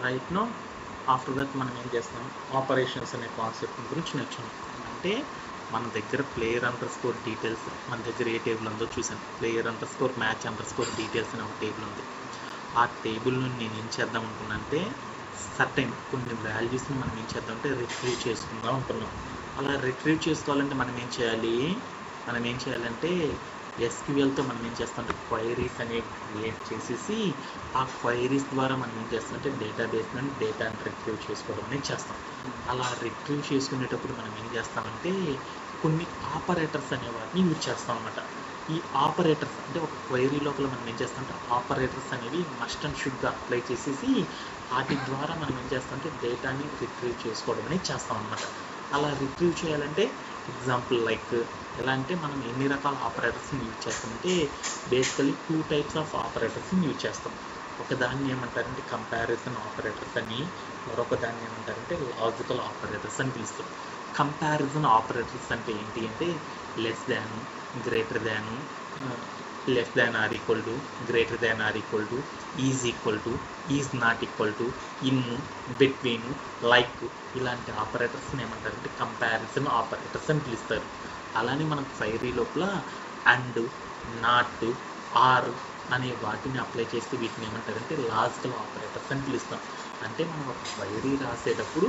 Right no after that మనం ఏం చేస్తాం, ఆపరేషన్స్ అనే కాన్సెప్ట్ గురించి నేర్చుకున్నాం. అంటే మన దగ్గర ప్లేయర్ అండర్ స్కోర్ డీటెయిల్స్, మన దగ్గర ఏ టేబుల్ ఉందో చూసాను. Player under score match under score details అనే ఒక టేబుల్ ఉంది. ఆ టేబుల్ను నేను ఏం చేద్దాం అనుకున్నానంటే, సర్టెన్ కొన్ని వాల్యూస్ని మనం ఏం చేద్దామంటే రిట్రీవ్ చేసుకుందాం అనుకున్నాం. అలా రిట్రీవ్ చేసుకోవాలంటే మనం ఏం చేయాలంటే ఎస్క్యూఎల్తో మనం ఏం చేస్తామంటే క్వైరీస్ అనేవి క్రియేట్ చేసేసి, ఆ క్వైరీస్ ద్వారా మనం ఏం చేస్తామంటే డేటాబేస్ నుండి డేటాని రిట్రీవ్ చేసుకోవడం అనేది చేస్తాం. అలా రిట్రీవ్ చేసుకునేటప్పుడు మనం ఏం చేస్తామంటే కొన్ని ఆపరేటర్స్ అనే వాటిని యూజ్ చేస్తాం అన్నమాట. ఈ ఆపరేటర్స్ అంటే ఒక క్వైరీ లోపల మనం ఏం చేస్తామంటే ఆపరేటర్స్ అనేవి మస్ట్ అండ్ షుడ్గా అప్లై చేసేసి వాటి ద్వారా మనం ఏం చేస్తామంటే డేటాని రిట్రీవ్ చేసుకోవడం అనేది చేస్తాం అన్నమాట. అలా రిట్రీవ్ చేయాలంటే ఎగ్జాంపుల్ లైక్ ఎలా అంటే మనం ఎన్ని రకాల ఆపరేటర్స్ని యూజ్ చేస్తామంటే బేసికలీ 2 టైప్స్ ఆఫ్ ఆపరేటర్స్ని యూజ్ చేస్తాం. ఒక దాన్ని ఏమంటారంటే కంపారిజన్ ఆపరేటర్స్ అని, మరొక దాన్ని ఏమంటారంటే లాజికల్ ఆపరేటర్స్ అని పిలుస్తాం. కంపారిజన్ ఆపరేటర్స్ అంటే ఏంటి అంటే less Dan, greater Dan, less than or equal to, greater than or equal to, equal to, is not equal to, in, between, like ఇలాంటి ఆపరేటర్స్ని ఏమంటారంటే కంపారిజన్ ఆపరేటర్స్ అని పిలుస్తారు. అలానే మనం క్వైరీ లోపల అండ్, నాట్, ఆర్ అనే వాటిని అప్లై చేస్తే వీటిని ఏమంటారంటే లాజికల్ ఆపరేటర్స్ అని పిలుస్తాం. అంటే మనం ఒక క్వైరీ రాసేటప్పుడు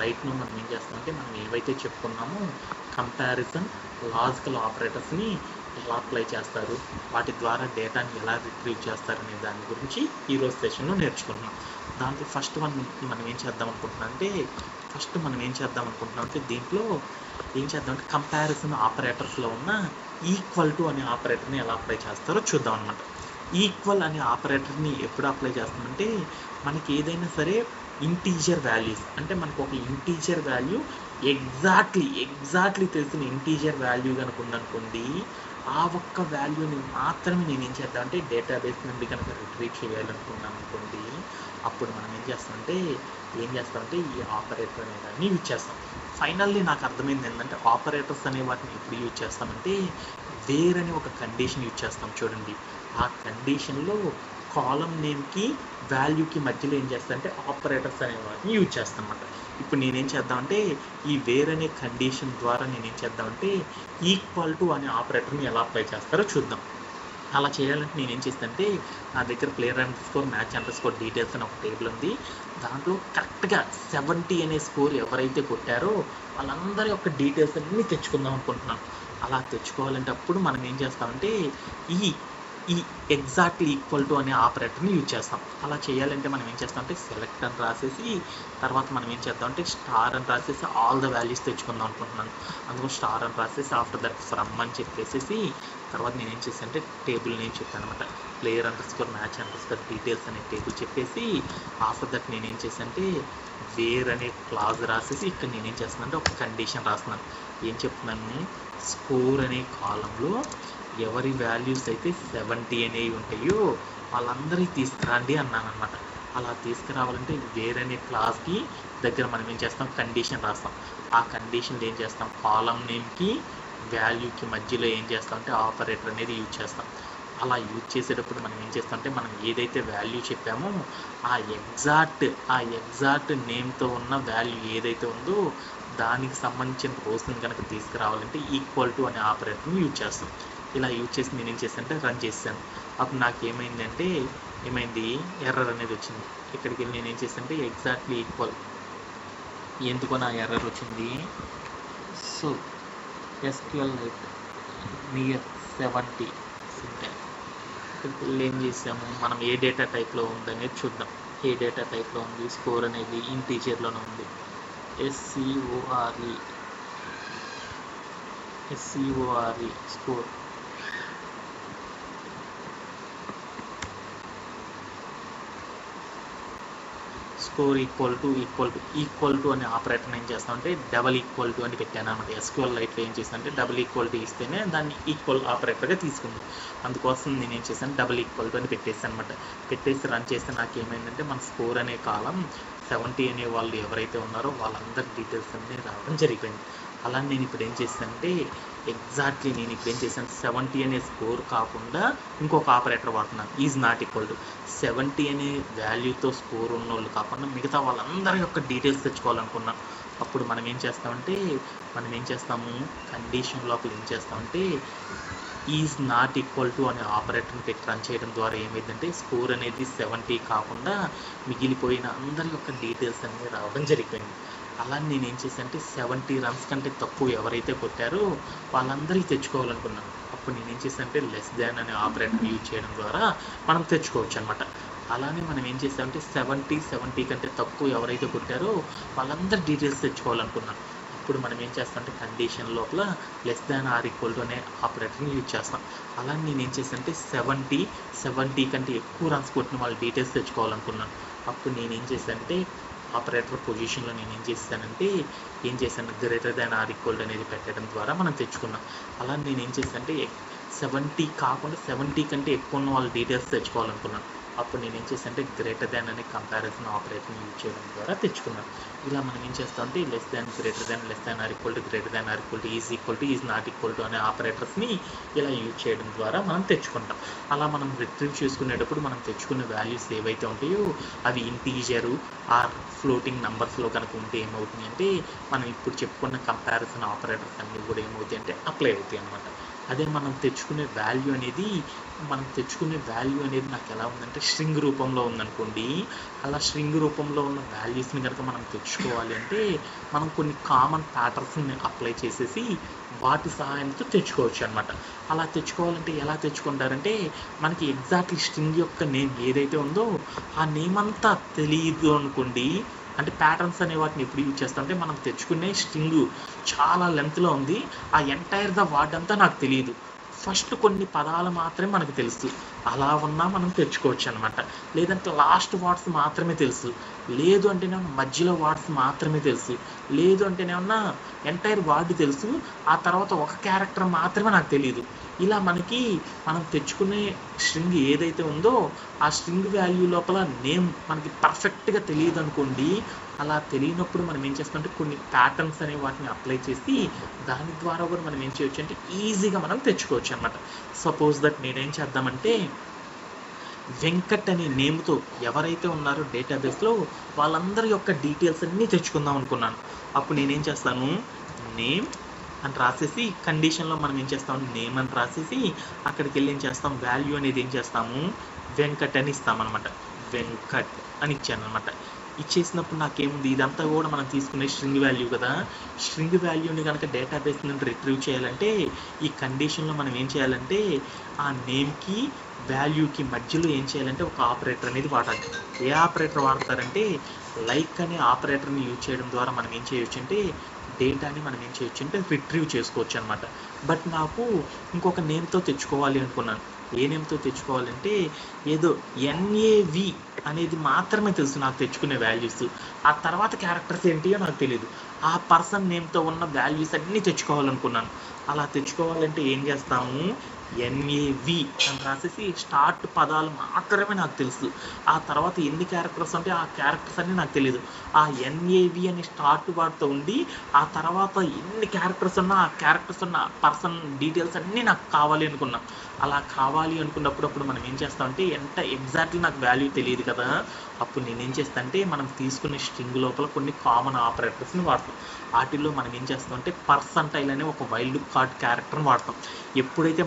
రైట్ను మనం ఏం చేస్తామంటే మనం ఏవైతే చెప్పుకున్నామో కంపారిజన్, లాజికల్ ఆపరేటర్స్ని ఎలా అప్లై చేస్తారు, వాటి ద్వారా డేటాని ఎలా రిట్రీవ్ చేస్తారు అనే దాని గురించి ఈరోజు సెషన్లో నేర్చుకుంటున్నాం. దాంట్లో ఫస్ట్ మనం ఏం చేద్దాం అనుకుంటున్నాం అంటే దీంట్లో ఏం చేద్దామంటే కంపారిజన్ ఆపరేటర్స్లో ఉన్న ఈక్వల్ టు అనే ఆపరేటర్ని ఎలా అప్లై చేస్తారో చూద్దాం అనమాట. ఈక్వల్ అనే ఆపరేటర్ని ఎప్పుడు అప్లై చేస్తామంటే మనకి ఏదైనా సరే ఇంటీజర్ వాల్యూస్, అంటే మనకు ఒక ఇంటీజర్ వాల్యూ ఎగ్జాక్ట్లీ తెలిసిన ఇంటీజర్ వాల్యూ కనుక ఉందనుకోండి, ఆ ఒక్క వాల్యూని మాత్రమే నేను ఏం చేద్దామంటే డేటాబేస్ నుండి కనుక రిట్రీవ్ చేయాలనుకున్నాను అనుకోండి, అప్పుడు మనం ఏం చేస్తామంటే ఈ ఆపరేటర్ అనే దాన్ని యూజ్ చేస్తాం. ఫైనల్లీ నాకు అర్థమైంది ఏంటంటే ఆపరేటర్స్ అనే వాటిని ఎప్పుడు యూజ్ చేస్తామంటే వేరని ఒక కండిషన్ యూజ్ చేస్తాం చూడండి. ఆ కండిషన్లో కాలం నేమ్కి వాల్యూకి మధ్యలో ఏం చేస్తామంటే ఆపరేటర్స్ అనే వాటిని యూజ్ చేస్తాం అన్నమాట. ఇప్పుడు నేనేం చేద్దామంటే ఈ వేరనే కండిషన్ ద్వారా నేనేం చేద్దామంటే ఈక్వల్ టు అనే ఆపరేటర్ని ఎలా అప్లై చేస్తారో చూద్దాం. అలా చేయాలంటే నేనేం చేస్తానంటే నా దగ్గర player under score match under score details అని ఒక టేబుల్ ఉంది. దాంట్లో కరెక్ట్గా 70 అనే స్కోర్ ఎవరైతే కొట్టారో వాళ్ళందరి యొక్క డీటెయిల్స్ అన్నీ తెచ్చుకుందాం అనుకుంటున్నాను. అలా తెచ్చుకోవాలంటే అప్పుడు మనం ఏం చేస్తామంటే ఈ ఎగ్జాక్ట్లీ ఈక్వల్ టు అనే ఆపరేటర్ని యూజ్ చేస్తాం. అలా చేయాలంటే మనం ఏం చేస్తామంటే సెలెక్ట్ అని రాసేసి తర్వాత మనం ఏం చేద్దామంటే స్టార్ అని రాసేసి ఆల్ ద వాల్యూస్ తెచ్చుకుందాం అనుకుంటున్నాను. అందులో స్టార్ అని రాసేసి ఆఫ్టర్ దట్ ఫ్రమ్ అని చెప్పేసేసి తర్వాత నేను ఏం చేశానంటే టేబుల్ నేమ్ చెప్పాను అనమాట. Player under score match under score details అనే టేబుల్ చెప్పేసి ఆఫ్టర్ దట్ నేను ఏం చేశానంటే వేర్ అనే క్లాజ్ రాసేసి ఇక్కడ నేనేం చేస్తున్నానంటే ఒక కండిషన్ రాస్తున్నాను. ఏం చెప్తున్నాను, స్కోర్ అనే కాలంలో ఎవరి వాల్యూస్ అయితే 70 అనేవి ఉంటాయో వాళ్ళందరికీ తీసుకురండి అన్నాను అనమాట. అలా తీసుకురావాలంటే వేరనే క్లాస్కి దగ్గర మనం ఏం చేస్తాం, కండిషన్ రాస్తాం. ఆ కండిషన్లో ఏం చేస్తాం, కాలం నేమ్కి వాల్యూకి మధ్యలో ఏం చేస్తామంటే ఆపరేటర్ అనేది యూజ్ చేస్తాం. అలా యూజ్ చేసేటప్పుడు మనం ఏం చేస్తామంటే మనం ఏదైతే వాల్యూ చెప్పామో ఆ ఎగ్జాక్ట్ నేమ్తో ఉన్న వాల్యూ ఏదైతే ఉందో దానికి సంబంధించిన రోస్ని కనుక తీసుకురావాలంటే ఈక్వల్ టు అనే ఆపరేటర్ని యూజ్ చేస్తాం. ఇలా యూజ్ చేసి నేను ఏం చేశానంటే రన్ చేశాను. అప్పుడు నాకు ఏమైంది ఎర్రర్ అనేది వచ్చింది. ఇక్కడికి వెళ్ళి నేను ఏం చేశానంటే ఎగ్జాక్ట్లీ ఈక్వల్, ఎందుకో నా ఎర్రర్ వచ్చింది. So SQL near 70 syntax. ఇక్కడికి వెళ్ళి ఏం చేసాము, మనం ఏ డేటా టైప్లో ఉందనేది చూద్దాం. ఏ డేటా టైప్లో ఉంది, స్కోర్ అనేది ఇంటీజర్లోనే ఉంది. SCORE score. Score equal to అనే ఆపరేటర్ ఏం చేస్తామంటే డబల్ ఈక్వల్ టు అని పెట్టాను అనమాట. SQL లైట్లో ఏం చేస్తానంటే డబల్ ఈక్వల్ టు ఇస్తేనే దాన్ని ఈక్వల్ ఆపరేటర్గా తీసుకుంది. అందుకోసం నేను ఏం చేశాను, డబల్ ఈక్వల్ టు అని పెట్టేసాను అనమాట. పెట్టేసి రన్ చేస్తే నాకు ఏమైందంటే మన స్కోర్ అనే కాలం 70 అనే వాళ్ళు ఎవరైతే ఉన్నారో వాళ్ళందరి డీటెయిల్స్ అన్నీ రావడం జరిగిపోయింది. అలా నేను ఇప్పుడు ఏం చేస్తానంటే ఎగ్జాక్ట్లీ నేను ఇప్పుడు ఏం చేశాను, 70 అనే స్కోర్ కాకుండా ఇంకొక ఆపరేటర్ వాడుతున్నాను, ఈజ్ నాట్ ఈక్వల్ టు 70 అనే వాల్యూతో స్కోర్ ఉన్న వాళ్ళు కాకుండా మిగతా వాళ్ళందరి యొక్క డీటెయిల్స్ తెచ్చుకోవాలనుకున్నాను. అప్పుడు మనం ఏం చేస్తాము కండిషన్ లోపల ఏం చేస్తామంటే ఈజ్ నాట్ ఈక్వల్ టు అనే ఆపరేటర్ని పెట్టి రన్ చేయడం ద్వారా ఏమైందంటే స్కోర్ అనేది 70 కాకుండా మిగిలిపోయిన అందరి యొక్క డీటెయిల్స్ అనేవి రావడం జరిగిపోయింది. అలా నేను ఏం చేశానంటే 70 రన్స్ కంటే తక్కువ ఎవరైతే కొట్టారో వాళ్ళందరికీ తెచ్చుకోవాలనుకున్నాను. అప్పుడు నేను ఏం చేశానంటే లెస్ దాన్ అనే ఆపరేటర్ యూజ్ చేయడం ద్వారా మనం తెచ్చుకోవచ్చు అనమాట. అలానే మనం ఏం చేసామంటే 70 కంటే తక్కువ ఎవరైతే కొట్టారో వాళ్ళందరి డీటెయిల్స్ తెచ్చుకోవాలనుకున్నాను. ఇప్పుడు మనం ఏం చేస్తామంటే కండిషన్ లోపల less than or equal to అనే ఆపరేటర్ని యూజ్ చేస్తాం. అలా నేను ఏం చేశానంటే 70 కంటే ఎక్కువ రన్స్ కొట్టిన వాళ్ళ డీటెయిల్స్ తెచ్చుకోవాలనుకున్నాను. అప్పుడు నేను ఏం చేశానంటే ఆపరేటర్ పొజిషన్లో నేను ఏం చేశాను గ్రేటర్ దాన్ ఆర్ ఈక్వల్ అనేది పెట్టడం ద్వారా మనం తెచ్చుకున్నాం. అలా నేను ఏం చేశానంటే 70 కాకుండా 70 కంటే ఎక్కువ ఉన్న వాళ్ళ డీటెయిల్స్ తెచ్చుకోవాలనుకున్నాను. అప్పుడు నేను ఏం చేశానంటే గ్రేటర్ దాన్ అనే కంపారిజన్ ఆపరేటర్ని యూజ్ చేయడం ద్వారా తెచ్చుకున్నాను. ఇలా మనం ఏం చేస్తామంటే less than greater than less than or equal to greater than or equal to is not equal to అనే ఆపరేటర్స్ని ఇలా యూజ్ చేయడం ద్వారా మనం తెచ్చుకుంటాం. అలా మనం రిట్రీవ్ చేసుకునేటప్పుడు మనం తెచ్చుకునే వాల్యూస్ ఏవైతే ఉంటాయో అవి ఇంటీజరు ఆర్ ఫ్లోటింగ్ నెంబర్స్లో కనుక ఉంటే ఏమవుతుంది అంటే మనం ఇప్పుడు చెప్పుకున్న కంపారిజన్ ఆపరేటర్స్ అన్నీ కూడా ఏమవుతాయి అంటే అప్లై అవుతాయి అన్నమాట. అదే మనం తెచ్చుకునే వాల్యూ అనేది నాకు ఎలా ఉందంటే స్ట్రింగ్ రూపంలో ఉందనుకోండి. అలా స్ట్రింగ్ రూపంలో ఉన్న వాల్యూస్ని కనుక మనం తెచ్చుకోవాలి అంటే మనం కొన్ని కామన్ ప్యాటర్న్స్ని అప్లై చేసేసి వాటి సహాయంతో తెచ్చుకోవచ్చు అనమాట. అలా తెచ్చుకోవాలంటే ఎలా తెచ్చుకుంటారంటే మనకి ఎగ్జాక్ట్లీ స్ట్రింగ్ యొక్క నేమ్ ఏదైతే ఉందో ఆ నేమ్ అంతా తెలియదు అనుకోండి. అంటే ప్యాటర్న్స్ అనే వాటిని ఎప్పుడు యూజ్ చేస్తామంటే మనం తెచ్చుకునే స్ట్రింగ్ చాలా లెంత్లో ఉంది, ఆ ఎంటైర్ ద వర్డ్ అంతా నాకు తెలియదు, ఫస్ట్ కొన్ని పదాలు మాత్రమే మనకు తెలుసు, అలా ఉన్నా మనం తెచ్చుకోవచ్చు అనమాట. లేదంటే లాస్ట్ వర్డ్స్ మాత్రమే తెలుసు, లేదు అంటేనేమన్నా మధ్యలో వర్డ్స్ మాత్రమే తెలుసు, లేదు అంటేనేమన్నా ఎంటైర్ వర్డ్ తెలుసు, ఆ తర్వాత ఒక క్యారెక్టర్ మాత్రమే నాకు తెలియదు. ఇలా మనం తెచ్చుకునే స్ట్రింగ్ ఏదైతే ఉందో ఆ స్ట్రింగ్ వాల్యూ లోపల నేమ్ మనకి పర్ఫెక్ట్గా తెలియదు అనుకోండి. అలా తెలియనప్పుడు మనం ఏం చేస్తామంటే కొన్ని ప్యాటర్న్స్ అనే వాటిని అప్లై చేసి దాని ద్వారా కూడా మనం ఏం చేయొచ్చు అంటే ఈజీగా మనం తెచ్చుకోవచ్చు అనమాట. సపోజ్ దట్ నేనేం చేద్దామంటే వెంకట్ అనే నేమ్తో ఎవరైతే ఉన్నారో డేటాబేస్లో వాళ్ళందరి యొక్క డీటెయిల్స్ అన్నీ తెచ్చుకుందాం అనుకున్నాను. అప్పుడు నేనేం చేస్తాను నేమ్ అని రాసేసి కండిషన్లో మనం ఏం చేస్తాము నేమ్ అని రాసేసి అక్కడికి వెళ్ళి ఏం చేస్తాం వాల్యూ అనేది ఏం చేస్తాము వెంకట్ అని ఇస్తామన్నమాట. వెంకట్ అని ఇచ్చాను అనమాట. ఇచ్చేసినప్పుడు నాకేముంది ఇదంతా కూడా మనం తీసుకునే స్ట్రింగ్ వాల్యూ కదా. స్ట్రింగ్ వాల్యూని కనుక డేటాబేస్ నుండి రిట్రీవ్ చేయాలంటే ఈ కండిషన్లో మనం ఏం చేయాలంటే ఆ నేమ్కి వాల్యూకి మధ్యలో ఏం చేయాలంటే ఒక ఆపరేటర్ అనేది వాడాలి. ఏ ఆపరేటర్ వాడతారంటే లైక్ అనే ఆపరేటర్ని యూజ్ చేయడం ద్వారా మనం ఏం చేయొచ్చు అంటే డేటాని మనం ఏం చేయొచ్చు అంటే రిట్రీవ్ చేసుకోవచ్చు అనమాట. బట్ నాకు ఇంకొక నేమ్తో తెచ్చుకోవాలి అనుకున్నాను. ఏ నేమ్తో తెచ్చుకోవాలంటే ఏదో ఎన్ఏవి అనేది మాత్రమే తెలుసు నాకు తెచ్చుకునే వాల్యూస్, ఆ తర్వాత క్యారెక్టర్స్ ఏంటియో నాకు తెలియదు. ఆ పర్సన్ నేమ్తో ఉన్న వాల్యూస్ అన్నీ తెచ్చుకోవాలనుకున్నాను. అలా తెచ్చుకోవాలంటే ఏం చేస్తాము ఎన్ఏవి అని రాసేసి స్టార్ట్ పదాలు మాత్రమే నాకు తెలుసు, ఆ తర్వాత ఎన్ని క్యారెక్టర్స్ ఉంటే ఆ క్యారెక్టర్స్ అన్నీ నాకు తెలియదు. ఆ ఎన్ఏవి అని స్టార్ట్ వాటితో ఉండి ఆ తర్వాత ఎన్ని క్యారెక్టర్స్ ఉన్నా ఆ క్యారెక్టర్స్ ఉన్న పర్సన్ డీటెయిల్స్ అన్నీ నాకు కావాలి అనుకున్నాం. అలా కావాలి అనుకున్నప్పుడు మనం ఏం చేస్తామంటే ఎగ్జాక్ట్లీ నాకు వాల్యూ తెలియదు కదా. అప్పుడు నేనేం చేస్తానంటే మనం తీసుకునే స్ట్రింగ్ లోపల కొన్ని కామన్ ఆపరేటర్స్ని వాడతాం. వాటిల్లో మనం ఏం చేస్తామంటే పర్సంటైల్ అనే ఒక వైల్డ్ కార్డ్ క్యారెక్టర్ని వాడతాం. ఎప్పుడైతే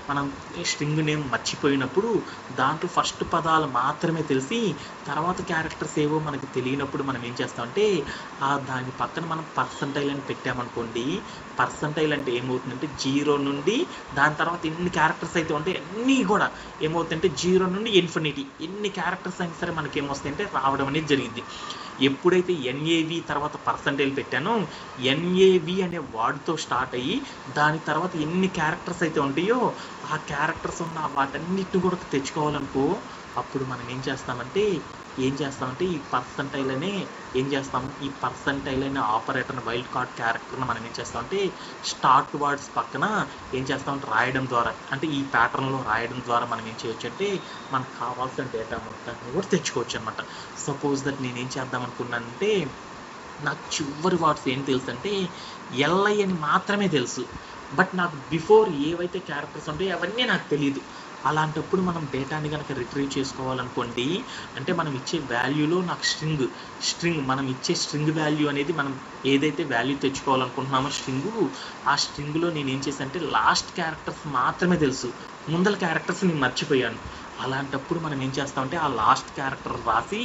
మనం స్ట్రింగ్ నేమ్ మర్చిపోయినప్పుడు దాంట్లో ఫస్ట్ పదాలు మాత్రమే తెలిసి తర్వాత క్యారెక్టర్స్ ఏవో మనకి తెలియనప్పుడు మనం ఏం చేస్తామంటే దాని పక్కన మనం పర్సంటైల్ అని పెట్టామనుకోండి. పర్సంటైల్ అంటే ఏమవుతుందంటే 0 నుండి దాని తర్వాత ఎన్ని క్యారెక్టర్స్ అయితే ఉంటాయి అన్నీ కూడా ఏమవుతుందంటే 0 నుండి ఇన్ఫినిటీ ఎన్ని క్యారెక్టర్స్ అయినా సరే మనకి ఏమొస్తాయంటే రావడం అనేది జరిగింది. ఎప్పుడైతే ఎన్ఏవి తర్వాత పర్సంటైల్ పెట్టానో ఎన్ఏవి అనే వర్డ్తో స్టార్ట్ అయ్యి దాని తర్వాత ఎన్ని క్యారెక్టర్స్ అయితే ఉంటాయో ఆ క్యారెక్టర్స్ ఉన్న వాటన్నిటిని కూడా తెచ్చుకోవాలనుకో అప్పుడు మనం ఏం చేస్తామంటే ఈ పర్సంటైల్ అనే ఆపరేటర్ వైల్డ్ కార్డ్ క్యారెక్టర్ని మనం ఏం చేస్తామంటే స్టార్ట్ వర్డ్స్ పక్కన ఏం చేస్తామంటే రాయడం ద్వారా అంటే ఈ ప్యాటర్న్లో రాయడం ద్వారా మనం ఏం చేయొచ్చు అంటే మనకు కావాల్సిన డేటా మొత్తాన్ని కూడా తెచ్చుకోవచ్చు అనమాట. సపోజ్ దట్ నేనేం చేద్దాం అనుకున్నానంటే నాకు చివరి వర్డ్స్ ఏం తెలుసు అంటే ఎల్ఐ అని మాత్రమే తెలుసు. బట్ నాకు బిఫోర్ ఏవైతే క్యారెక్టర్స్ ఉంటాయో అవన్నీ నాకు తెలియదు. అలాంటప్పుడు మనం డేటాని కనుక రిట్రీవ్ చేసుకోవాలనుకోండి, అంటే మనం ఇచ్చే వాల్యూలో నాకు స్ట్రింగ్ మనం ఇచ్చే స్ట్రింగ్ వాల్యూ అనేది మనం ఏదైతే వాల్యూ తెచ్చుకోవాలనుకుంటున్నామో ఆ స్ట్రింగ్లో నేను ఏం చేశాను అంటే లాస్ట్ క్యారెక్టర్స్ మాత్రమే తెలుసు, ముందల క్యారెక్టర్స్ నేను మర్చిపోయాను. అలాంటప్పుడు మనం ఏం చేస్తామంటే ఆ లాస్ట్ క్యారెక్టర్ రాసి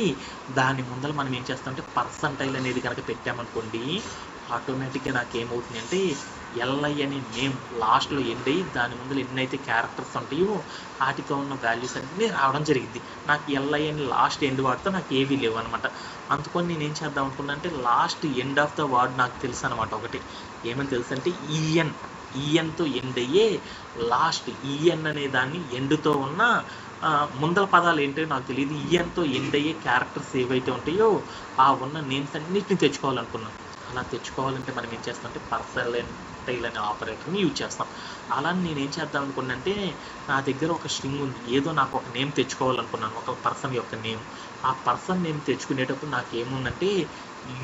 దాని ముందర మనం ఏం చేస్తామంటే పర్సంటైల్ అనేది కనుక పెట్టామనుకోండి, ఆటోమేటిక్గా నాకు ఏమవుతుంది అంటే ఎల్ఐ అనే నేమ్ లాస్ట్లో ఎండ్ అయ్యి దాని ముందు ఎన్నైతే క్యారెక్టర్స్ ఉంటాయో వాటితో ఉన్న వాల్యూస్ అన్నీ రావడం జరిగింది. నాకు ఎల్ఐ అని లాస్ట్ ఎండ్ వాడితో నాకు ఏవీ లేవు అనమాట. అందుకని నేను ఏం చేద్దాం అనుకున్నా అంటే last end of the word నాకు తెలుసు అనమాట. ఒకటి ఏమని తెలుసు అంటే ఈఎన్తో ఎండ్ అయ్యే లాస్ట్ ఈఎన్ అనే దాన్ని ఎండ్తో ఉన్న ముందల పదాలు ఏంటో నాకు తెలియదు. ఈఎన్తో ఎండ్ అయ్యే క్యారెక్టర్స్ ఏవైతే ఉంటాయో ఆ ఉన్న నేమ్స్ అన్నిటిని తెచ్చుకోవాలనుకున్నాను. అలా తెచ్చుకోవాలంటే మనం ఏం చేస్తామంటే పర్సంటైల్ అనే ఆపరేటర్ని యూజ్ చేస్తాం. అలా నేను ఏం చేద్దాం అనుకున్నానంటే నా దగ్గర ఒక స్ట్రింగ్ ఉంది, ఏదో నాకు ఒక నేమ్ తెచ్చుకోవాలనుకున్నాను, ఒక పర్సన్ యొక్క నేమ్. ఆ పర్సన్ నేమ్ తెచ్చుకునేటప్పుడు నాకు ఏముందంటే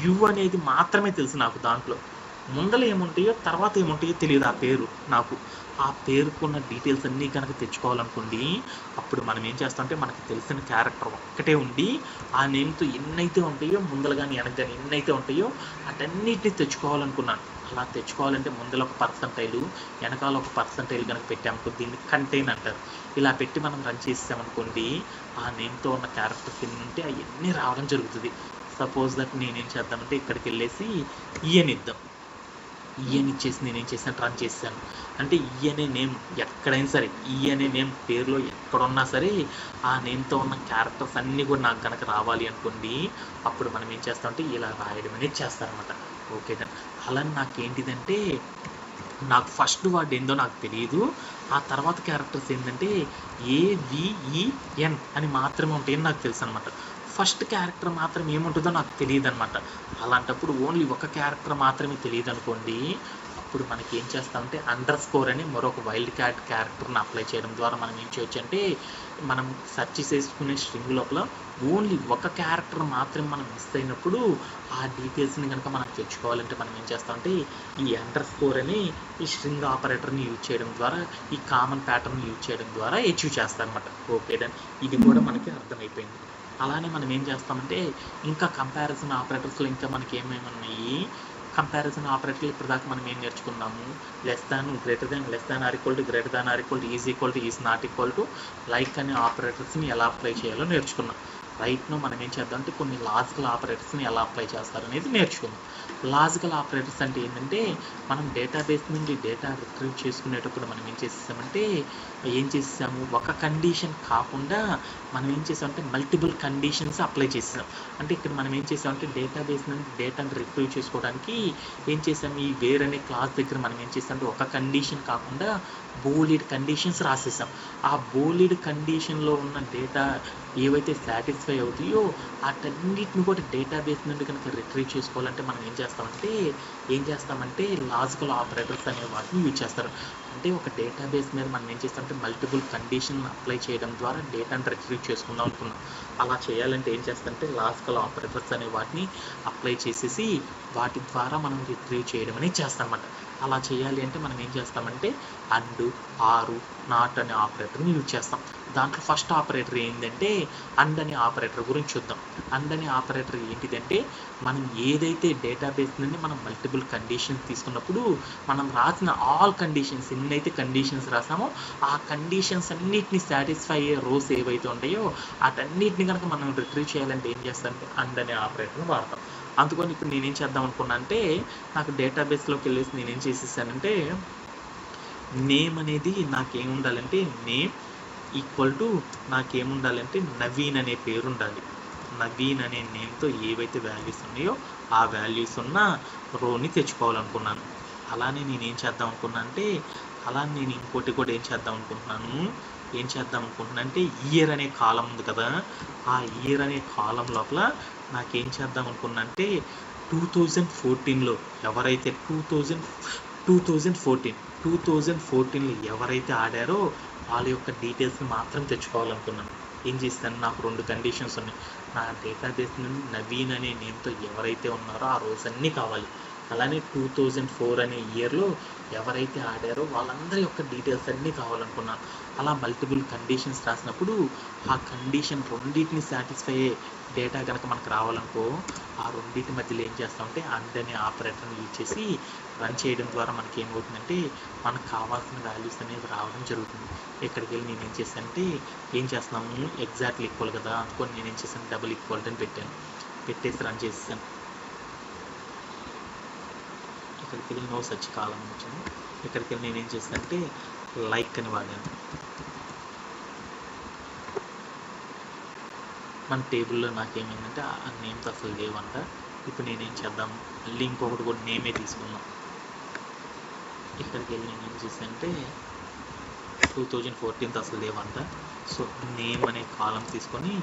యు అనేది మాత్రమే తెలుసు నాకు. దాంట్లో ముందర ఏముంటాయో తర్వాత ఏముంటాయో తెలియదు ఆ పేరు నాకు. ఆ పేరుకున్న డీటెయిల్స్ అన్నీ కనుక తెచ్చుకోవాలనుకోండి, అప్పుడు మనం ఏం చేస్తామంటే మనకి తెలిసిన క్యారెక్టర్ ఒక్కటే ఉండి ఆ నేమ్తో ఎన్నైతే ఉంటాయో ముందర కానీ వెనక కానీ ఎన్నైతే ఉంటాయో వాటన్నిటిని తెచ్చుకోవాలనుకున్నాను. అలా తెచ్చుకోవాలంటే ముందర ఒక పర్సంటైలు వెనకాల ఒక పర్సంటైల్ కనుక పెట్టామనుకో దీన్ని కంటైన్ అంటారు. ఇలా పెట్టి మనం రన్ చేసామనుకోండి ఆ నేమ్తో ఉన్న క్యారెక్టర్స్ ఎన్ని ఉంటే అవన్నీ రావడం జరుగుతుంది. సపోజ్ దట్ నేనేం చేద్దామంటే ఇక్కడికి వెళ్ళేసి ఈఎన్ ఇద్దాం. ఈఎన్ ఇచ్చేసి నేనేం చేశాను రన్ చేశాను అంటే ఈ అనే నేమ్ ఎక్కడైనా సరే ఈ అనే నేమ్ పేరులో ఎక్కడున్నా సరే ఆ నేమ్తో ఉన్న క్యారెక్టర్స్ అన్నీ కూడా నాకు కనుక రావాలి అనుకోండి, అప్పుడు మనం ఏం చేస్తామంటే ఇలా రాయడం అనేది చేస్తారనమాట. ఓకే దాన్ని అలా నాకేంటిదంటే నాకు ఫస్ట్ వర్డ్ ఏందో నాకు తెలియదు, ఆ తర్వాత క్యారెక్టర్స్ ఏంటంటే ఏవిఈఎన్ అని మాత్రమే ఉంటాయని నాకు తెలుసు అనమాట. ఫస్ట్ క్యారెక్టర్ మాత్రం ఏముంటుందో నాకు తెలియదు అనమాట. అలాంటప్పుడు ఓన్లీ ఒక క్యారెక్టర్ మాత్రమే తెలియదు అనుకోండి, అప్పుడు మనకి ఏం చేస్తామంటే అండర్ స్కోర్ అని మరొక వైల్డ్ కార్డ్ క్యారెక్టర్ని అప్లై చేయడం ద్వారా మనం ఏం చేయొచ్చు అంటే మనం సెర్చ్ చేసుకునే స్ట్రింగ్ లోపల ఓన్లీ ఒక క్యారెక్టర్ మాత్రమే మనం మిస్ అయినప్పుడు ఆ డీటెయిల్స్ని కనుక మనం తెచ్చుకోవాలంటే మనం ఏం చేస్తామంటే ఈ అండర్ స్కోర్ అని ఈ స్ట్రింగ్ ఆపరేటర్ని యూజ్ చేయడం ద్వారా ఈ కామన్ ప్యాటర్న్ యూజ్ చేయడం ద్వారా అచీవ్ చేస్తారనమాట. ఓకే దెన్ ఇది కూడా మనకి అర్థమైపోయింది. అలానే మనం ఏం చేస్తామంటే ఇంకా కంపారిజన్ ఆపరేటర్స్లో ఇంకా మనకి ఏమేమి ఉన్నాయి, కంపారిజన్ ఆపరేటర్లు ఇప్పటిదాకా మనం ఏం నేర్చుకున్నాము, less than, greater than, less than or equal to, greater than or equal to, is not equal to, like అనే ఆపరేటర్స్ని ఎలా అప్లై చేయాలో నేర్చుకున్నాం. రైట్ను మనం ఏం చేద్దాం అంటే కొన్ని లాజికల్ ఆపరేటర్స్ని ఎలా అప్లై చేస్తారనేది నేర్చుకుందాం. లాజికల్ ఆపరేటర్స్ అంటే ఏంటంటే మనం డేటాబేస్ నుండి డేటా రిట్రీవ్ చేసుకునేటప్పుడు మనం ఏం చేసాము ఒక కండిషన్ కాకుండా మనం ఏం చేసామంటే మల్టిపుల్ కండిషన్స్ అప్లై చేసాం. అంటే ఇక్కడ మనం ఏం చేసామంటే డేటాబేస్ నుండి డేటాను రిట్రీవ్ చేసుకోవడానికి ఏం చేసాము, ఈ వేర్ అనే క్లాస్ దగ్గర మనం ఏం చేసామంటే ఒక కండిషన్ కాకుండా బోలిడ్ కండిషన్స్ రాసేసాం. ఆ బోలిడ్ కండిషన్లో ఉన్న డేటా ఏవైతే సాటిస్ఫై అవుతాయో వాటన్నిటిని కూడా డేటాబేస్ నుండి కనుక రిట్రీవ్ చేసుకోవాలంటే మనం ఏం చేస్తామంటే లాజికల్ ఆపరేటర్స్ అనే వాటిని యూజ్ చేస్తారు. అంటే ఒక డేటాబేస్ మీద మనం ఏం చేస్తామంటే మల్టిపుల్ కండిషన్ అప్లై చేయడం ద్వారా డేటాను రిట్రీవ్ చేసుకుందాం అనుకున్నాం. అలా చేయాలంటే ఏం చేస్తామంటే లాజికల్ ఆపరేటర్స్ అనే వాటిని అప్లై చేసేసి వాటి ద్వారా మనం రిట్రీవ్ చేయడం అనేది చేస్తామన్నమాట. అలా చేయాలి అంటే మనం ఏం చేస్తామంటే అండ్, ఆరు, నాట్ అనే ఆపరేటర్ని యూజ్ చేస్తాం. దాంట్లో ఫస్ట్ ఆపరేటర్ ఏంటంటే అండ్ అనే ఆపరేటర్ గురించి చూద్దాం. అండ్ అనే ఆపరేటర్ ఏంటిదంటే మనం ఏదైతే డేటాబేస్ నుండి మనం మల్టిపుల్ కండిషన్స్ తీసుకున్నప్పుడు మనం రాసిన ఆల్ కండిషన్స్ ఎన్నైతే కండిషన్స్ రాసామో ఆ కండిషన్స్ అన్నిటిని సాటిస్ఫై అయ్యే రోస్ ఏవైతే ఉంటాయో వాటన్నిటిని కనుక మనం రిట్రీవ్ చేయాలంటే ఏం చేస్తామంటే అండ్ అనే ఆపరేటర్ని వాడతాం. అందుకని ఇప్పుడు నేనేం చేద్దాం అనుకున్నా అంటే నాకు డేటాబేస్లోకి వెళ్ళేసి నేనేం చేసేసానంటే నేమ్ అనేది నాకేముండాలంటే నేమ్ ఈక్వల్ టు నాకేముండాలంటే నవీన్ అనే పేరు ఉండాలి. నవీన్ అనే నేమ్తో ఏవైతే వాల్యూస్ ఉన్నాయో ఆ వాల్యూస్ ఉన్న రోని తెచ్చుకోవాలనుకున్నాను. అలానే నేనేం చేద్దాం అనుకున్నా అంటే అలానే నేను ఇంకోటి కూడా ఏం చేద్దాం అనుకుంటున్నా అంటే ఇయర్ అనే కాలం ఉంది కదా, ఆ ఇయర్ అనే కాలం లోపల నాకేం చేద్దాం అనుకున్నా అంటే 2014లో ఎవరైతే 2014లో ఎవరైతే ఆడారో వాళ్ళ యొక్క డీటెయిల్స్ని మాత్రం తెచ్చుకోవాలనుకున్నాను. ఏం చేస్తాను, నాకు 2 కండిషన్స్ ఉన్నాయి. నా డేటాబేస్ నుండి నవీన్ అనే నేమ్తో ఎవరైతే ఉన్నారో ఆ రోజు అన్నీ కావాలి. అలానే 2004 అనే ఇయర్లో ఎవరైతే ఆడారో వాళ్ళందరి యొక్క డీటెయిల్స్ అన్నీ కావాలనుకున్నాను. అలా మల్టిపుల్ కండిషన్స్ రాసినప్పుడు ఆ కండిషన్ రెండింటిని సాటిస్ఫై అయ్యే డేటా కనుక మనకు రావాలనుకో, ఆ రెండింటి మధ్యలో ఏం చేస్తామంటే అండ్ అనే ఆపరేటర్ని యూజ్ చేసి రన్ చేయడం ద్వారా మనకి ఏమవుతుందంటే మనకు కావాల్సిన వాల్యూస్ అనేవి రావడం జరుగుతుంది. ఇక్కడికి వెళ్ళి నేను ఏం చేశానంటే, ఏం చేస్తున్నాము ఎగ్జాక్ట్లీ ఈక్వల్ కదా అనుకొని నేను ఏం చేశాను, డబుల్ ఈక్వాలిటీ అని పెట్టేసి రన్ చేసేసాను. ఇక్కడికి వెళ్ళి నో సచ్ కాలం వచ్చాను. ఇక్కడికి వెళ్ళి నేను ఏం చేశానంటే లైక్ అని వాడాను. మన టేబుల్లో నాకేమైందంటే ఆ నేమ్స్ అసలు లేవంట. ఇప్పుడు నేనేం చేద్దాం, మళ్ళీ ఇంకొకటి కూడా నేమే తీసుకున్నాం. ఇక్కడికి వెళ్ళి నేను ఏం చేశానంటే 2014 అసలు లేవంట. సో నేమ్ అనే కాలం తీసుకొని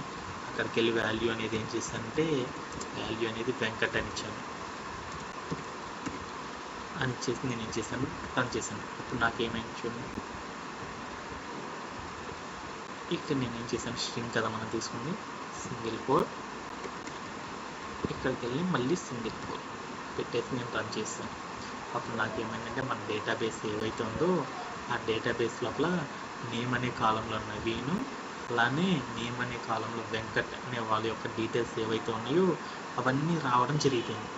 అక్కడికి వెళ్ళి వాల్యూ అనేది ఏం చేశానంటే వాల్యూ అనేది వెంకట్ అని ఇచ్చాను. అని ఇచ్చేసి నేను ఏం చేశాను, రన్ చేశాను. ఇప్పుడు నాకేమైంది చూడండి, ఇక్కడ నేను ఏం చేశాను, స్ట్రింగ్ కదా మనం తీసుకుంది, సింగిల్ కోడ్. ఇక్కడికి వెళ్ళి మళ్ళీ సింగిల్ కోడ్ పెట్టేసి నేను రన్ చేశాను. అప్పుడు నాకేమైందంటే మన డేటాబేస్ ఏవైతే ఉందో ఆ డేటాబేస్ లోపల నేమ్ అనే కాలంలో నవీను, అలానే నేమ్ అనే కాలంలో వెంకట్ అనే వాళ్ళ యొక్క డీటెయిల్స్ ఏవైతే ఉన్నాయో అవన్నీ రావడం జరిగింది.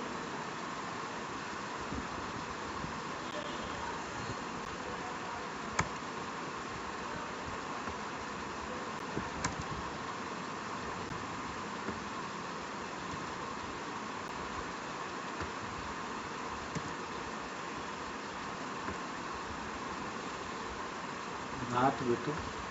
నాట్ పెట్టు